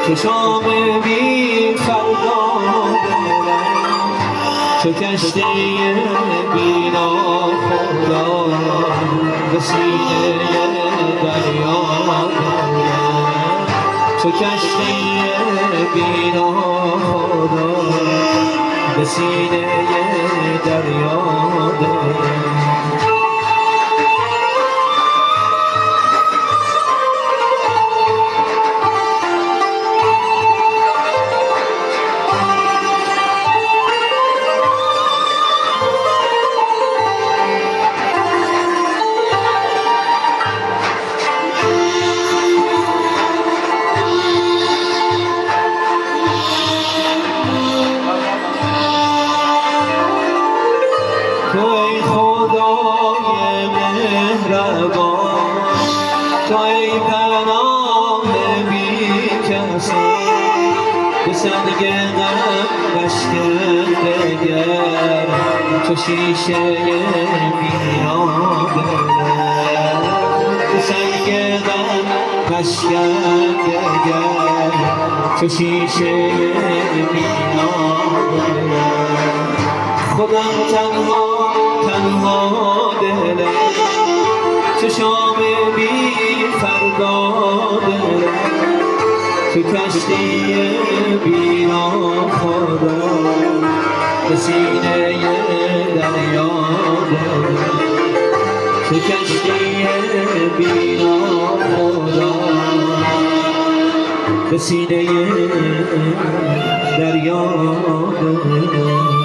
چو شام بی فردا دلم، چو کشتی بی ناخدا به سینه دریا دلم، چو کشتی بی ناخدا به سینه دریا دلم. تو ای خدای مهربان، تو ای پناه بی کسان، به سنگ غم بشکنده چو شیشه مینا دلم، به سنگ غم بشکنده چو شیشه مینا دلم. خودم تنها دلم، چو شام بی فردا دلم، چو کشتی بی ناخدا به سینه دریا دلم، چو کشتی بی ناخدا به سینه دریا دلم.